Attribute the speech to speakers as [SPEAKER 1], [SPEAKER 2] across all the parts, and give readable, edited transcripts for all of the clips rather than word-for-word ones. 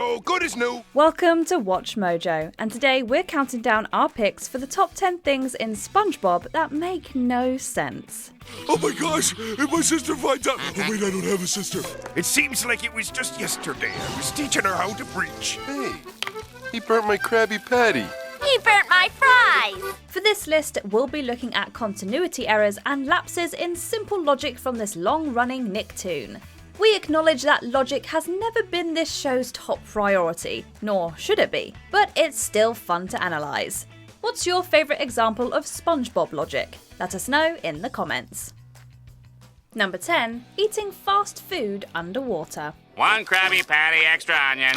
[SPEAKER 1] Mojo, good as new.
[SPEAKER 2] Welcome to Watch Mojo, and today we're counting down our picks for the top 10 things in SpongeBob that make no sense.
[SPEAKER 1] Oh my gosh, if my sister finds out... Oh wait, I don't have a sister. It seems like it was just yesterday. I was teaching her how to preach.
[SPEAKER 3] Hey, he burnt my Krabby Patty.
[SPEAKER 4] He burnt my fries!
[SPEAKER 2] For this list, we'll be looking at continuity errors and lapses in simple logic from this long-running Nicktoon. We acknowledge that logic has never been this show's top priority, nor should it be, but it's still fun to analyse. What's your favourite example of SpongeBob logic? Let us know in the comments. Number 10. Eating fast food underwater.
[SPEAKER 5] One Krabby Patty, extra onion.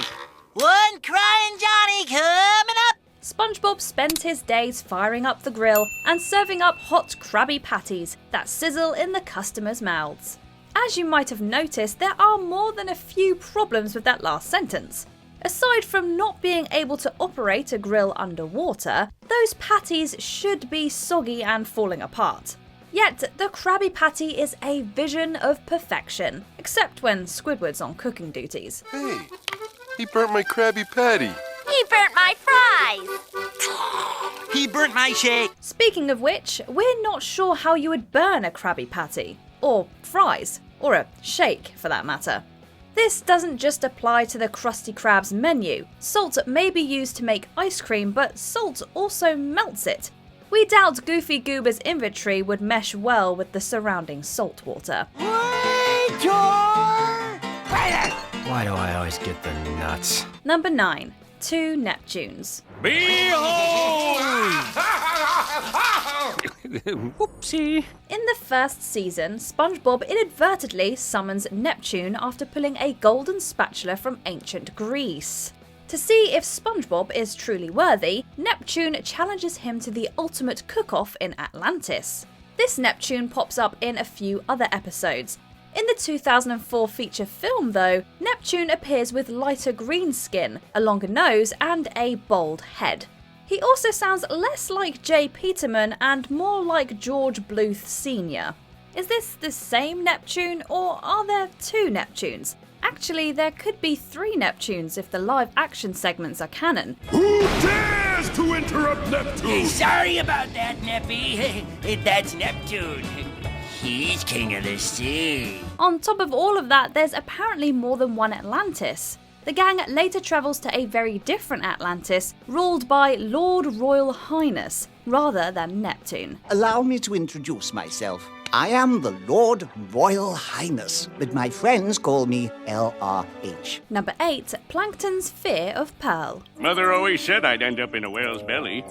[SPEAKER 4] One crying Johnny coming up!
[SPEAKER 2] SpongeBob spent his days firing up the grill and serving up hot Krabby Patties that sizzle in the customers' mouths. As you might have noticed, there are more than a few problems with that last sentence. Aside from not being able to operate a grill underwater, those patties should be soggy and falling apart. Yet, the Krabby Patty is a vision of perfection, except when Squidward's on cooking duties.
[SPEAKER 3] Hey, he burnt my Krabby Patty.
[SPEAKER 4] He burnt my fries!
[SPEAKER 6] He burnt my shake!
[SPEAKER 2] Speaking of which, we're not sure how you would burn a Krabby Patty, or fries, or a shake for that matter. This doesn't just apply to the Krusty Krab's menu. Salt may be used to make ice cream, but salt also melts it. We doubt Goofy Goober's inventory would mesh well with the surrounding salt water.
[SPEAKER 6] Waiter!
[SPEAKER 7] Why do I always get the nuts?
[SPEAKER 2] Number 9. 2 Neptunes.
[SPEAKER 5] Behold!
[SPEAKER 7] Whoopsie.
[SPEAKER 2] In the first season, SpongeBob inadvertently summons Neptune after pulling a golden spatula from ancient Greece. To see if SpongeBob is truly worthy, Neptune challenges him to the ultimate cook-off in Atlantis. This Neptune pops up in a few other episodes. In the 2004 feature film, though, Neptune appears with lighter green skin, a longer nose, and a bald head. He also sounds less like Jay Peterman and more like George Bluth Sr. Is this the same Neptune, or are there 2 Neptunes? Actually, there could be 3 Neptunes if the live-action segments are canon.
[SPEAKER 1] Who dares to interrupt Neptune?
[SPEAKER 6] Sorry about that, Neppy. That's Neptune. He's king of the sea.
[SPEAKER 2] On top of all of that, there's apparently more than one Atlantis. The gang later travels to a very different Atlantis, ruled by Lord Royal Highness, rather than Neptune.
[SPEAKER 8] Allow me to introduce myself. I am the Lord Royal Highness, but my friends call me LRH.
[SPEAKER 2] Number 8. Plankton's fear of Pearl.
[SPEAKER 5] Mother always said I'd end up in a whale's belly.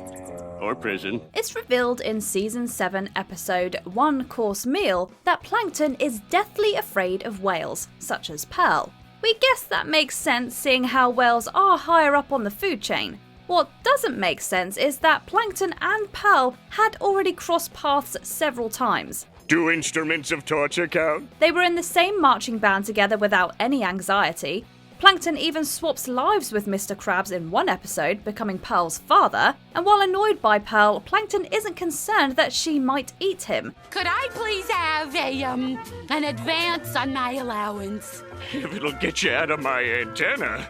[SPEAKER 5] Or prison.
[SPEAKER 2] It's revealed in Season 7 episode One Course Meal that Plankton is deathly afraid of whales, such as Pearl. We guess that makes sense seeing how whales are higher up on the food chain. What doesn't make sense is that Plankton and Pearl had already crossed paths several times.
[SPEAKER 1] Do instruments of torture count?
[SPEAKER 2] They were in the same marching band together without any anxiety. Plankton even swaps lives with Mr. Krabs in one episode, becoming Pearl's father, and while annoyed by Pearl, Plankton isn't concerned that she might eat him.
[SPEAKER 9] Could I please have an advance on my allowance?
[SPEAKER 1] If it'll get you out of my antenna.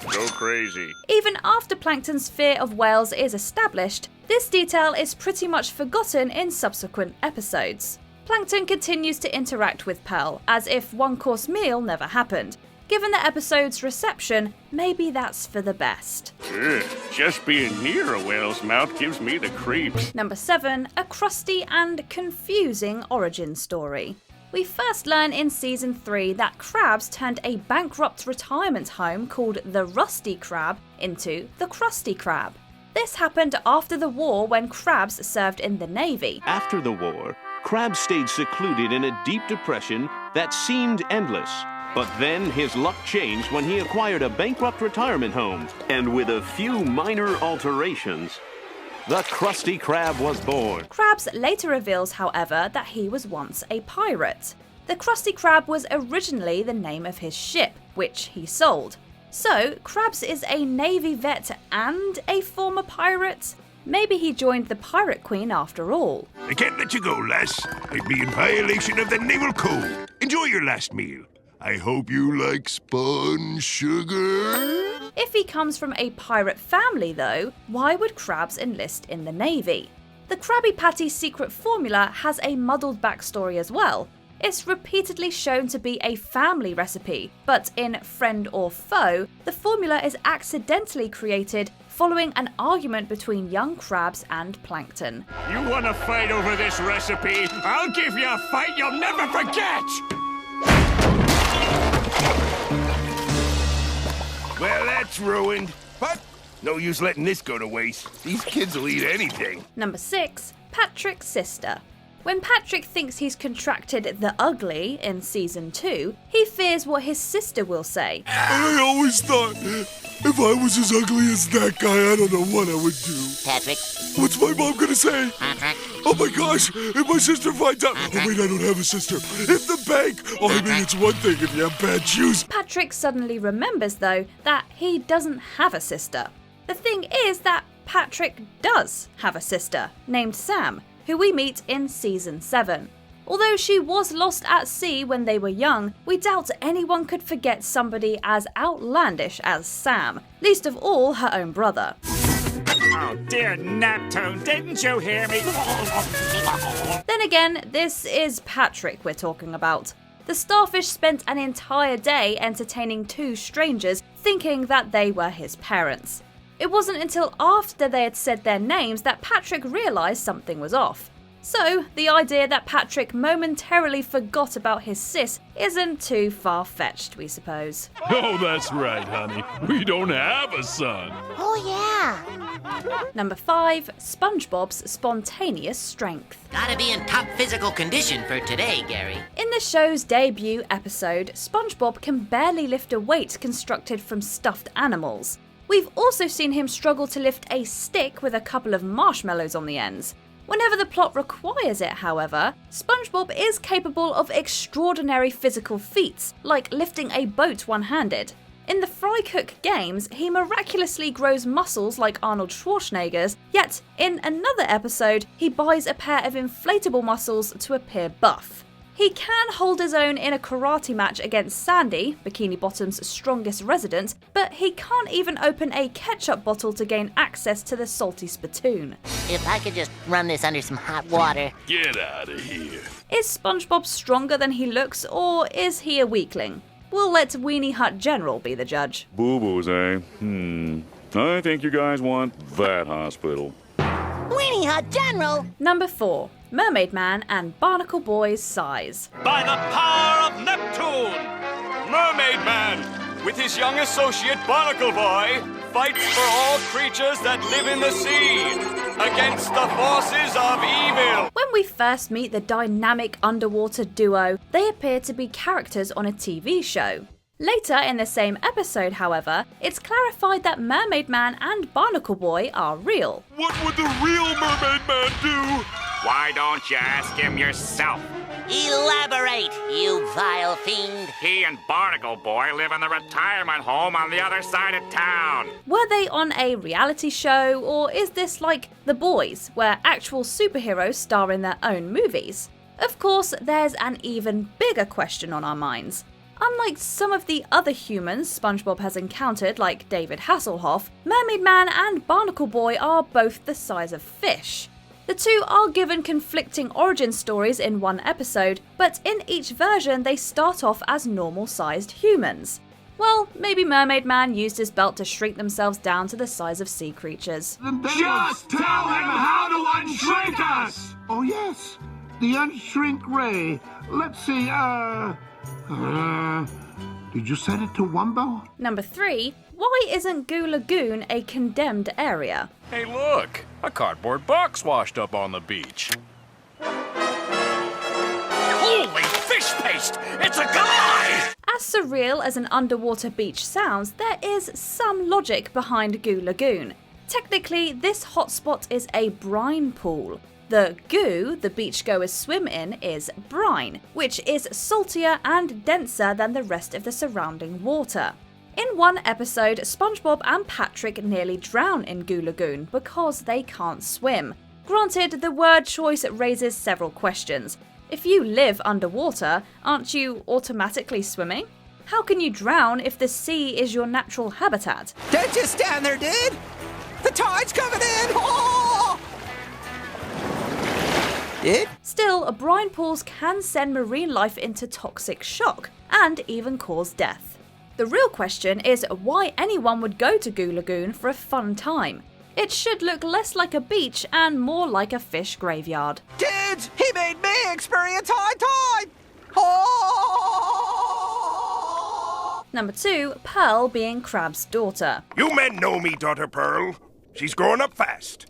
[SPEAKER 1] Go crazy.
[SPEAKER 2] Even after Plankton's fear of whales is established, this detail is pretty much forgotten in subsequent episodes. Plankton continues to interact with Pearl, as if One Course Meal never happened. Given the episode's reception, maybe that's for the best.
[SPEAKER 5] Just being near a whale's mouth gives me the creeps.
[SPEAKER 2] Number 7. A Krusty and confusing origin story. We first learn in Season 3 that Krabs turned a bankrupt retirement home called the Rusty Krab into the Krusty Krab. This happened after the war when Krabs served in the Navy.
[SPEAKER 10] After the war, Krabs stayed secluded in a deep depression that seemed endless. But then his luck changed when he acquired a bankrupt retirement home. And with a few minor alterations, the Krusty Krab was born.
[SPEAKER 2] Krabs later reveals, however, that he was once a pirate. The Krusty Krab was originally the name of his ship, which he sold. So, Krabs is a Navy vet and a former pirate? Maybe he joined the Pirate Queen after all.
[SPEAKER 1] I can't let you go, lass. I'd be in violation of the naval code. Enjoy your last meal. I hope you like spun sugar.
[SPEAKER 2] If he comes from a pirate family though, why would Krabs enlist in the Navy? The Krabby Patty secret formula has a muddled backstory as well. It's repeatedly shown to be a family recipe, but in Friend or Foe, the formula is accidentally created following an argument between young Krabs and Plankton.
[SPEAKER 5] You want to fight over this recipe? I'll give you a fight you'll never forget!
[SPEAKER 1] Well, that's ruined. But no use letting this go to waste. These kids will eat anything.
[SPEAKER 2] Number 6. Patrick's sister. When Patrick thinks he's contracted the ugly in season 2, he fears what his sister will say.
[SPEAKER 1] I always thought, if I was as ugly as that guy, I don't know what I would do.
[SPEAKER 4] Patrick.
[SPEAKER 1] What's my mom gonna say?
[SPEAKER 4] Patrick.
[SPEAKER 1] Oh my gosh, if my sister finds out. Oh wait, I don't have a sister. If the bank. Oh, I mean, it's one thing if you have bad shoes.
[SPEAKER 2] Patrick suddenly remembers, though, that he doesn't have a sister. The thing is that Patrick does have a sister, named Sam, who we meet in season 7. Although she was lost at sea when they were young, we doubt anyone could forget somebody as outlandish as Sam, least of all her own brother.
[SPEAKER 5] Oh dear Neptune, didn't you hear me?
[SPEAKER 2] Then again, this is Patrick we're talking about. The starfish spent an entire day entertaining 2 strangers, thinking that they were his parents. It wasn't until after they had said their names that Patrick realised something was off. So, the idea that Patrick momentarily forgot about his sis isn't too far-fetched, we suppose.
[SPEAKER 11] Oh, that's right, honey. We don't have a son.
[SPEAKER 4] Oh, yeah.
[SPEAKER 2] Number 5. SpongeBob's spontaneous strength.
[SPEAKER 6] Gotta be in top physical condition for today, Gary.
[SPEAKER 2] In the show's debut episode, SpongeBob can barely lift a weight constructed from stuffed animals. We've also seen him struggle to lift a stick with a couple of marshmallows on the ends. Whenever the plot requires it, however, SpongeBob is capable of extraordinary physical feats, like lifting a boat one-handed. In the Fry Cook games, he miraculously grows muscles like Arnold Schwarzenegger's, yet in another episode, he buys a pair of inflatable muscles to appear buff. He can hold his own in a karate match against Sandy, Bikini Bottom's strongest resident, but he can't even open a ketchup bottle to gain access to the salty spittoon.
[SPEAKER 4] If I could just run this under some hot water.
[SPEAKER 11] Get out of here.
[SPEAKER 2] Is SpongeBob stronger than he looks, or is he a weakling? We'll let Weenie Hut General be the judge.
[SPEAKER 5] Boo-boos, eh? I think you guys want that hospital.
[SPEAKER 4] Weenie Hut General!
[SPEAKER 2] Number 4. Mermaid Man and Barnacle Boy's size.
[SPEAKER 12] By the power of Neptune, Mermaid Man, with his young associate Barnacle Boy, fights for all creatures that live in the sea against the forces of evil.
[SPEAKER 2] When we first meet the dynamic underwater duo, they appear to be characters on a TV show. Later in the same episode, however, it's clarified that Mermaid Man and Barnacle Boy are real.
[SPEAKER 1] What would the real Mermaid Man do?
[SPEAKER 5] Why don't you ask him yourself?
[SPEAKER 4] Elaborate, you vile fiend.
[SPEAKER 5] He and Barnacle Boy live in the retirement home on the other side of town.
[SPEAKER 2] Were they on a reality show, or is this like The Boys, where actual superheroes star in their own movies? Of course, there's an even bigger question on our minds. Unlike some of the other humans SpongeBob has encountered, like David Hasselhoff, Mermaid Man and Barnacle Boy are both the size of fish. The two are given conflicting origin stories in one episode, but in each version they start off as normal-sized humans. Well, maybe Mermaid Man used his belt to shrink themselves down to the size of sea creatures.
[SPEAKER 13] Just tell him how to unshrink us! Oh yes, the unshrink ray. Let's see, did you set it to Wumbo?
[SPEAKER 2] Number 3. Why isn't Goo Lagoon a condemned area?
[SPEAKER 11] Hey, look! A cardboard box washed up on the beach.
[SPEAKER 12] Holy fish paste! It's a guy!
[SPEAKER 2] As surreal as an underwater beach sounds, there is some logic behind Goo Lagoon. Technically, this hotspot is a brine pool. The goo the beachgoers swim in is brine, which is saltier and denser than the rest of the surrounding water. In one episode, SpongeBob and Patrick nearly drown in Goo Lagoon because they can't swim. Granted, the word choice raises several questions. If you live underwater, aren't you automatically swimming? How can you drown if the sea is your natural habitat?
[SPEAKER 14] Don't just stand there, dude! The tide's coming in! Oh! Dude?
[SPEAKER 2] Still, brine pools can send marine life into toxic shock and even cause death. The real question is why anyone would go to Goo Lagoon for a fun time. It should look less like a beach and more like a fish graveyard.
[SPEAKER 14] Dudes, he made me experience high tide! Oh!
[SPEAKER 2] Number 2, Pearl being Krabs' daughter.
[SPEAKER 1] You men know me, daughter Pearl. She's growing up fast.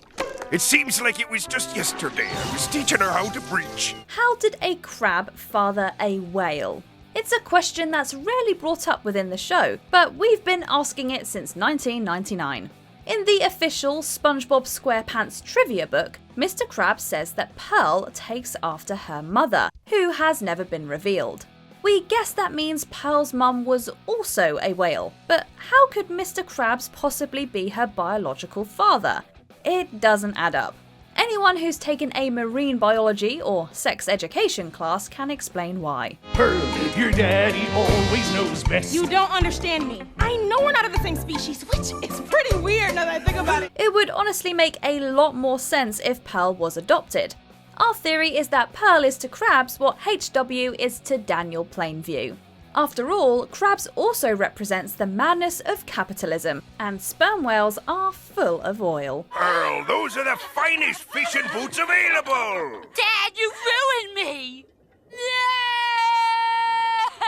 [SPEAKER 1] It seems like it was just yesterday I was teaching her how to breach.
[SPEAKER 2] How did a crab father a whale? It's a question that's rarely brought up within the show, but we've been asking it since 1999. In the official SpongeBob SquarePants trivia book, Mr. Krabs says that Pearl takes after her mother, who has never been revealed. We guess that means Pearl's mum was also a whale, but how could Mr. Krabs possibly be her biological father? It doesn't add up. Anyone who's taken a marine biology or sex education class can explain why.
[SPEAKER 5] Pearl, your daddy always knows best.
[SPEAKER 15] You don't understand me. I know we're not of the same species, which is pretty weird now that I think about it.
[SPEAKER 2] It would honestly make a lot more sense if Pearl was adopted. Our theory is that Pearl is to Krabs what HW is to Daniel Plainview. After all, Krabs also represents the madness of capitalism, and sperm whales are full of oil.
[SPEAKER 1] Pearl, those are the finest fishing boots available!
[SPEAKER 9] Dad, you ruined me!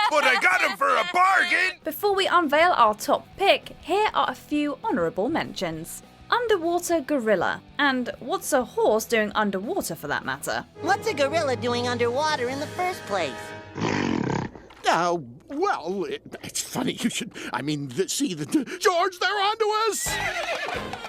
[SPEAKER 1] But I got them for a bargain!
[SPEAKER 2] Before we unveil our top pick, here are a few honourable mentions. Underwater gorilla. And what's a horse doing underwater for that matter?
[SPEAKER 4] What's a gorilla doing underwater in the first place?
[SPEAKER 13] Well, it's funny you should... see, George, they're onto us!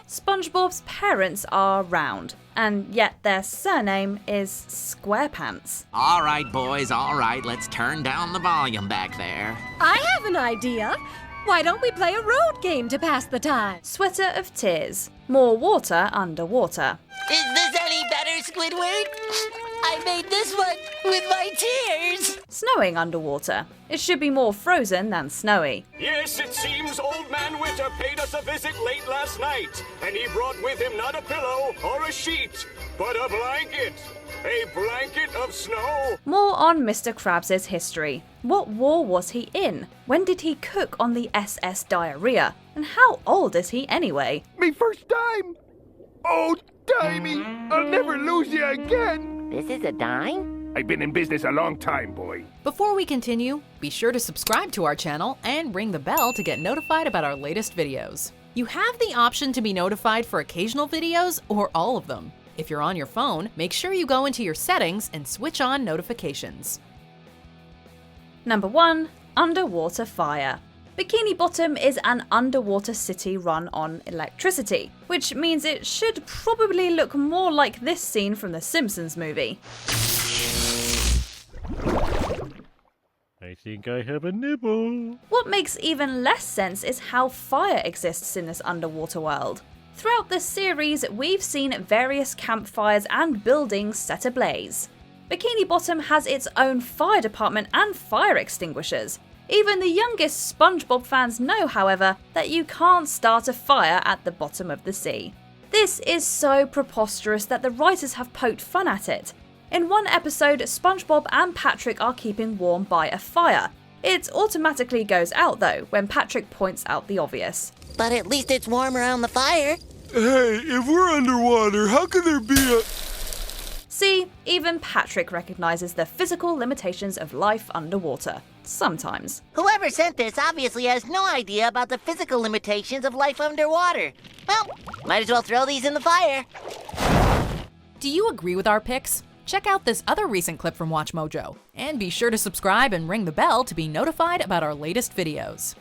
[SPEAKER 2] SpongeBob's parents are round, and yet their surname is SquarePants.
[SPEAKER 16] All right, boys, all right. Let's turn down the volume back there.
[SPEAKER 17] I have an idea. Why don't we play a road game to pass the time?
[SPEAKER 2] Sweater of tears. More water underwater.
[SPEAKER 4] Is this any better, Squidward? I made this one with my tears!
[SPEAKER 2] Snowing underwater. It should be more frozen than snowy.
[SPEAKER 12] Yes, it seems Old Man Winter paid us a visit late last night, and he brought with him not a pillow or a sheet, but a blanket. A blanket of snow.
[SPEAKER 2] More on Mr. Krabs' history. What war was he in? When did he cook on the SS Diarrhea? And how old is he anyway?
[SPEAKER 13] Me first time! Oh, Dimey! I'll never lose you again!
[SPEAKER 4] This is a dime?
[SPEAKER 1] I've been in business a long time, boy.
[SPEAKER 18] Before we continue, be sure to subscribe to our channel and ring the bell to get notified about our latest videos. You have the option to be notified for occasional videos or all of them. If you're on your phone, make sure you go into your settings and switch on notifications.
[SPEAKER 2] Number 1. Underwater fire. Bikini Bottom is an underwater city run on electricity, which means it should probably look more like this scene from the Simpsons movie.
[SPEAKER 19] I think I have a nibble.
[SPEAKER 2] What makes even less sense is how fire exists in this underwater world. Throughout this series, we've seen various campfires and buildings set ablaze. Bikini Bottom has its own fire department and fire extinguishers. Even the youngest SpongeBob fans know, however, that you can't start a fire at the bottom of the sea. This is so preposterous that the writers have poked fun at it. In one episode, SpongeBob and Patrick are keeping warm by a fire. It automatically goes out though, when Patrick points out the obvious.
[SPEAKER 4] But at least it's warm around the fire.
[SPEAKER 1] Hey, if we're underwater, how can there be a...
[SPEAKER 2] See, even Patrick recognizes the physical limitations of life underwater. Sometimes.
[SPEAKER 4] Whoever sent this obviously has no idea about the physical limitations of life underwater. Well, might as well throw these in the fire.
[SPEAKER 18] Do you agree with our picks? Check out this other recent clip from WatchMojo. And be sure to subscribe and ring the bell to be notified about our latest videos.